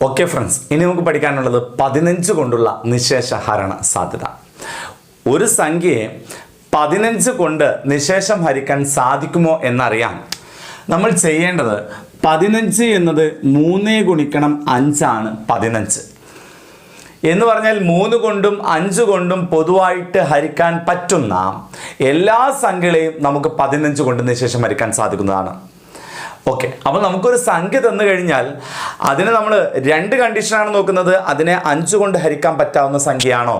Okay friends, ഇനി നമുക്ക് പഠിക്കാനുള്ളത് 15 കൊണ്ടുള്ള നിശേഷ ഹരണ സാധ്യത. ഒരു സംഖ്യയെ 15 കൊണ്ട് നിശേഷം ഹരിക്കാൻ സാധിക്കുമോ എന്നറിയാൻ നമ്മൾ ചെയ്യേണ്ടത് 15 എന്നത് 3 ഗുണിക്കണം 5 ആണ് 15 എന്ന് പറഞ്ഞാൽ 3 കൊണ്ടും 5 കൊണ്ടും പൊതുവായിട്ട് ഹരിക്കാൻ പറ്റുന്ന എല്ലാ സംഖ്യകളെയും നമുക്ക് 15 കൊണ്ട് നിശേഷം ഹരിക്കാൻ സാധിക്കുന്നതാണ്. ഓക്കെ, അപ്പോൾ നമുക്കൊരു സംഖ്യ തന്നു കഴിഞ്ഞാൽ അതിന് നമ്മൾ 2 കണ്ടീഷനാണ് നോക്കുന്നത്. അതിനെ 5 കൊണ്ട് ഹരിക്കാൻ പറ്റാവുന്ന സംഖ്യയാണോ?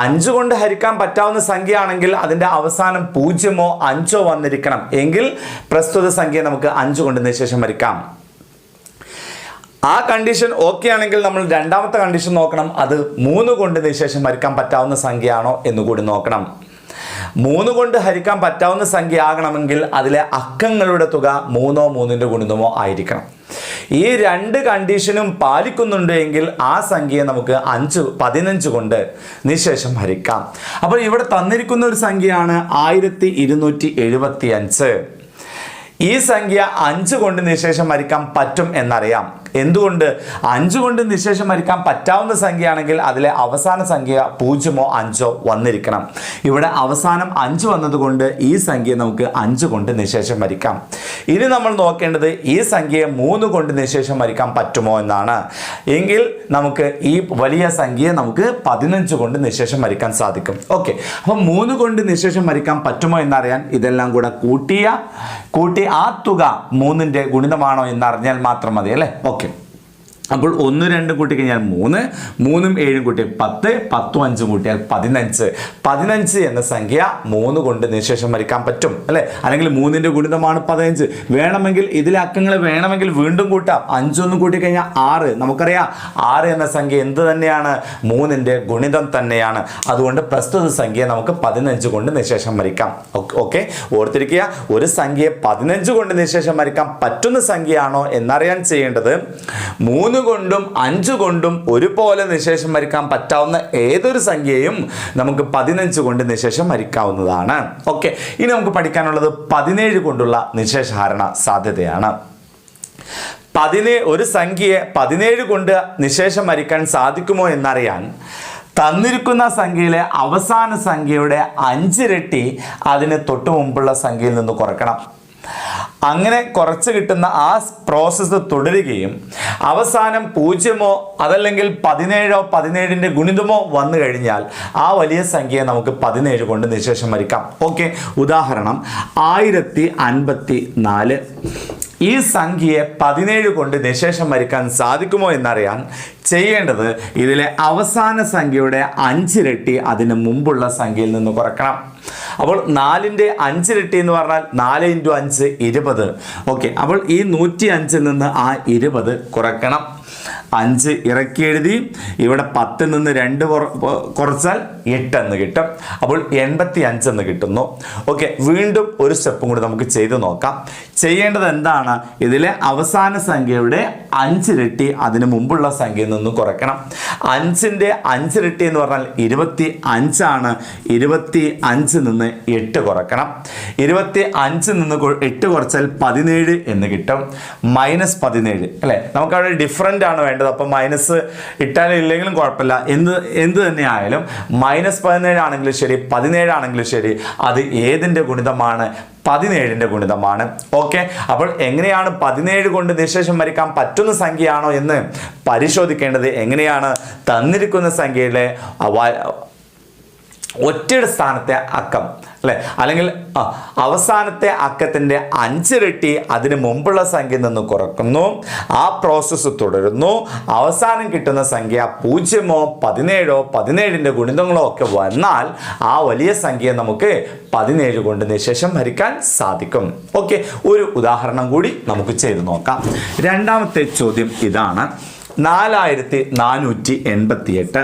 5 കൊണ്ട് ഹരിക്കാൻ പറ്റാവുന്ന സംഖ്യയാണെങ്കിൽ അതിൻ്റെ അവസാനം 0 5 വന്നിരിക്കണം. എങ്കിൽ പ്രസ്തുത സംഖ്യയെ നമുക്ക് 5 കൊണ്ട് നിശേഷം ഹരിക്കാം. ആ കണ്ടീഷൻ ഓക്കെ ആണെങ്കിൽ നമ്മൾ രണ്ടാമത്തെ കണ്ടീഷൻ നോക്കണം. അത് 3 കൊണ്ട് നിശേഷം ഹരിക്കാൻ പറ്റാവുന്ന സംഖ്യയാണോ എന്നുകൂടി നോക്കണം. 3 കൊണ്ട് ഹരിക്കാൻ പറ്റാവുന്ന സംഖ്യ ആകണമെങ്കിൽ അതിലെ അക്കങ്ങളുടെ തുക 3 3ന്റെ ഗുണിതമോ ആയിരിക്കണം. ഈ 2 കണ്ടീഷനും പാലിക്കുന്നുണ്ട് എങ്കിൽ ആ സംഖ്യയെ നമുക്ക് 15 കൊണ്ട് നിശേഷം ഹരിക്കാം. അപ്പോൾ ഇവിടെ തന്നിരിക്കുന്ന ഒരു സംഖ്യയാണ് 1275. ഈ സംഖ്യ 5 കൊണ്ട് നിശേഷം ഹരിക്കാൻ പറ്റും എന്നറിയാം. എന്തുകൊണ്ട്? 5 കൊണ്ട് നിശേഷം ഹരിക്കാൻ പറ്റാവുന്ന സംഖ്യയാണെങ്കിൽ അതിലെ അവസാന സംഖ്യ 0 5 വന്നിരിക്കണം. ഇവിടെ അവസാനം 5 വന്നതുകൊണ്ട് ഈ സംഖ്യയെ നമുക്ക് 5 കൊണ്ട് നിശേഷം ഹരിക്കാം. ഇനി നമ്മൾ നോക്കേണ്ടത് ഈ സംഖ്യയെ 3 കൊണ്ട് നിശേഷം ഹരിക്കാൻ പറ്റുമോ എന്നാണ്. എങ്കിൽ നമുക്ക് ഈ വലിയ സംഖ്യയെ നമുക്ക് 15 കൊണ്ട് നിശേഷം ഹരിക്കാൻ സാധിക്കും. ഓക്കെ, അപ്പം 3 കൊണ്ട് നിശേഷം ഹരിക്കാൻ പറ്റുമോ എന്നറിയാൻ ഇതെല്ലാം കൂടെ കൂട്ടി ആ തുക 3ന്റെ ഗുണിതമാണോ എന്നറിഞ്ഞാൽ മാത്രം മതി അല്ലേ. ഓക്കെ, അപ്പോൾ 1 2 കൂട്ടിക്കഴിഞ്ഞാൽ 3, 3ഉം 7ഉം കൂട്ടി 10, 10ഉം 5ഉം കൂട്ടിയാൽ 15. 15 എന്ന സംഖ്യ 3 കൊണ്ട് നിശേഷം ഹരിക്കാൻ പറ്റും അല്ലേ. അല്ലെങ്കിൽ 3ന്റെ ഗുണിതമാണ് 15. വേണമെങ്കിൽ ഇതിലെ അക്കങ്ങൾ വേണമെങ്കിൽ വീണ്ടും കൂട്ടാം. 5 1 കൂട്ടിക്കഴിഞ്ഞാൽ 6. നമുക്കറിയാം 6 എന്ന സംഖ്യ എന്ത് തന്നെയാണ്? 3ന്റെ ഗുണിതം തന്നെയാണ്. അതുകൊണ്ട് പ്രസ്തുത സംഖ്യയെ നമുക്ക് 15 കൊണ്ട് നിശേഷം ഹരിക്കാം. ഓക്കെ, ഓർത്തിരിക്കുക, ഒരു സംഖ്യയെ 15 കൊണ്ട് നിശേഷം ഹരിക്കാൻ പറ്റുന്ന സംഖ്യയാണോ എന്നറിയാൻ ചെയ്യേണ്ടത് 3 കൊണ്ടും 5 കൊണ്ടും ഒരുപോലെ നിശേഷം ഹരിക്കാൻ പറ്റാവുന്ന ഏതൊരു സംഖ്യയും നമുക്ക് 15 കൊണ്ട് നിശേഷം ഹരിക്കാവുന്നതാണ്. ഓക്കെ, ഇനി നമുക്ക് പഠിക്കാനുള്ളത് 17 കൊണ്ടുള്ള നിശേഷഹരണ സാധ്യതയാണ്. ഒരു സംഖ്യയെ 17 കൊണ്ട് നിശേഷം ഹരിക്കാൻ സാധിക്കുമോ എന്നറിയാൻ തന്നിരിക്കുന്ന സംഖ്യയിലെ അവസാന സംഖ്യയുടെ 5 ഇരട്ടി അതിന് തൊട്ടു മുമ്പുള്ള സംഖ്യയിൽ നിന്ന് കുറക്കണം. അങ്ങനെ കുറച്ച് കിട്ടുന്ന ആ പ്രോസസ്സ് തുടരുകയും അവസാനം 0 അതല്ലെങ്കിൽ 17 17ന്റെ ഗുണിതമോ വന്നു കഴിഞ്ഞാൽ ആ വലിയ സംഖ്യയെ നമുക്ക് 17 കൊണ്ട് നിശേഷം ഹരിക്കാം. ഓക്കെ, ഉദാഹരണം 1054. ഈ സംഖ്യയെ 17 കൊണ്ട് നിശേഷം ഹരിക്കാൻ സാധിക്കുമോ എന്നറിയാൻ ചെയ്യേണ്ടത് ഇതിലെ അവസാന സംഖ്യയുടെ 5 ഇരട്ടി അതിന് മുമ്പുള്ള സംഖ്യയിൽ നിന്ന് കുറക്കണം. അപ്പോൾ 4ന്റെ 5 ഇരട്ടി എന്ന് പറഞ്ഞാൽ 4 × 5 20. ഓക്കെ, അപ്പോൾ ഈ 105ൽ നിന്ന് ആ 20 കുറക്കണം. 5 ഇറക്കി എഴുതി. ഇവിടെ 10ൽ നിന്ന് 2 കുറച്ചാൽ 8 എന്ന് കിട്ടും. അപ്പോൾ 85 എന്ന് കിട്ടുന്നു. ഓക്കെ, വീണ്ടും ഒരു സ്റ്റെപ്പും കൂടി നമുക്ക് ചെയ്ത് നോക്കാം. ചെയ്യേണ്ടത് എന്താണ്? ഇതിലെ അവസാന സംഖ്യയുടെ 5 ഇരട്ടി അതിന് മുമ്പുള്ള സംഖ്യയിൽ നിന്ന് കുറയ്ക്കണം. 5ന്റെ 5 ഇരട്ടി എന്ന് പറഞ്ഞാൽ 25 ആണ്. 25 നിന്ന് 8 കുറക്കണം. 25 നിന്ന് 8 കുറച്ചാൽ 17 എന്ന് കിട്ടും. -17 അല്ലേ. നമുക്കവിടെ ഡിഫറൻ്റ് ആണ് വേണ്ടത്. അപ്പം മൈനസ് ഇട്ടാലും ഇല്ലെങ്കിലും കുഴപ്പമില്ല. എന്ത് തന്നെ ആയാലും -17 ആണെങ്കിലും ശരി 17 ആണെങ്കിലും ശരി അത് ഏതിൻ്റെ ഗുണിതമാണ്? 17ന്റെ ഗുണിതമാണ്. ഓക്കെ, അപ്പോൾ എങ്ങനെയാണ് 17 കൊണ്ട് നിശേഷം ഹരിക്കാൻ പറ്റുന്ന സംഖ്യയാണോ എന്ന് പരിശോധിക്കേണ്ടത് എങ്ങനെയാണ്? തന്നിരിക്കുന്ന സംഖ്യയിലെ ഒറ്റയുടെ സ്ഥാനത്തെ അക്കം അല്ലെ, അല്ലെങ്കിൽ അവസാനത്തെ അക്കത്തിൻ്റെ 5 ഇരട്ടി അതിന് മുമ്പുള്ള സംഖ്യയിൽ നിന്ന് കുറക്കുന്നു. ആ പ്രോസസ്സ് തുടരുന്നു. അവസാനം കിട്ടുന്ന സംഖ്യ 0 17 17ന്റെ ഗുണിതങ്ങളോ ഒക്കെ വന്നാൽ ആ വലിയ സംഖ്യ നമുക്ക് 17 കൊണ്ട് നിശേഷം ഹരിക്കാൻ സാധിക്കും. ഓക്കെ, ഒരു ഉദാഹരണം കൂടി നമുക്ക് ചെയ്തു നോക്കാം. രണ്ടാമത്തെ ചോദ്യം ഇതാണ്. 4488.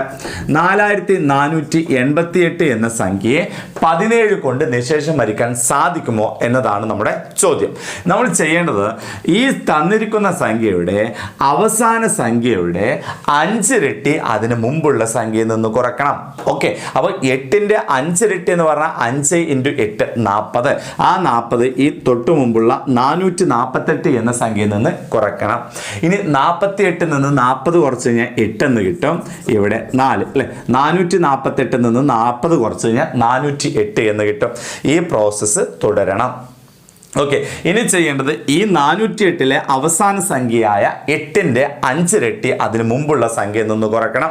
4488 എന്ന സംഖ്യയെ 17 കൊണ്ട് നിശേഷം ഹരിക്കാൻ സാധിക്കുമോ എന്നതാണ് നമ്മുടെ ചോദ്യം. നമ്മൾ ചെയ്യേണ്ടത് ഈ തന്നിരിക്കുന്ന സംഖ്യയുടെ അവസാന സംഖ്യയുടെ 5 ഇരട്ടി അതിന് മുമ്പുള്ള സംഖ്യയിൽ നിന്ന് കുറക്കണം. ഓക്കെ, അപ്പോൾ 8ന്റെ 5 ഇരട്ടി എന്ന് പറഞ്ഞാൽ 5 × 8 40. ആ 40 ഈ തൊട്ടു മുമ്പുള്ള 448 എന്ന സംഖ്യയിൽ നിന്ന് കുറക്കണം. ഇനി 48 നിന്ന് 40 കുറച്ച് കഴിഞ്ഞാൽ 8 എന്ന് കിട്ടും. ഇവിടെ 4 അല്ലേ, 448 നിന്ന് 40 കുറച്ച് കഴിഞ്ഞാൽ 408 എന്ന് കിട്ടും. ഈ പ്രോസസ്സ് തുടരണം. ഓക്കെ, ഇനി ചെയ്യേണ്ടത് ഈ 408 അവസാന സംഖ്യയായ 8ന്റെ 5 ഇരട്ടി അതിന് മുമ്പുള്ള സംഖ്യയിൽ നിന്ന് കുറക്കണം.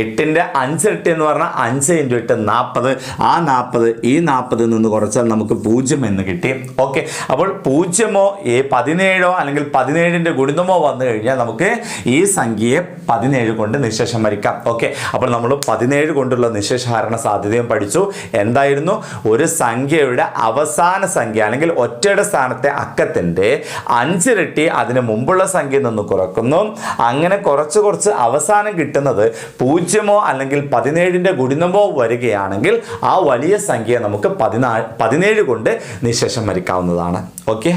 8ന്റെ 5 ഇരട്ടി എന്ന് പറഞ്ഞാൽ 5 × 8 40. ആ 40 ഈ 40 നിന്ന് കുറച്ചാൽ നമുക്ക് 0 എന്ന് കിട്ടി. ഓക്കെ, അപ്പോൾ 0 17 അല്ലെങ്കിൽ 17ന്റെ ഗുണിതമോ വന്നു കഴിഞ്ഞാൽ നമുക്ക് ഈ സംഖ്യയെ 17 കൊണ്ട് നിശേഷം ഹരിക്കാം. ഓക്കെ, അപ്പോൾ നമ്മൾ 17 കൊണ്ടുള്ള നിശേഷഹരണ സാധ്യതയും പഠിച്ചു. എന്തായിരുന്നു? ഒരു സംഖ്യയുടെ അവസാന സംഖ്യ അല്ലെങ്കിൽ ഒറ്റയുടെ സ്ഥാനത്തെ അക്കത്തിന്റെ 5 ഇരട്ടി അതിന് മുമ്പുള്ള സംഖ്യയിൽ നിന്ന് കുറക്കുന്നു. അങ്ങനെ കുറച്ച് അവസാനം കിട്ടുന്നത് 0 അല്ലെങ്കിൽ 17ന്റെ ഗുണിതമോ വരികയാണെങ്കിൽ ആ വലിയ സംഖ്യ നമുക്ക് 17 കൊണ്ട് നിശേഷം ഹരിക്കാവുന്നതാണ്. ഓക്കെ.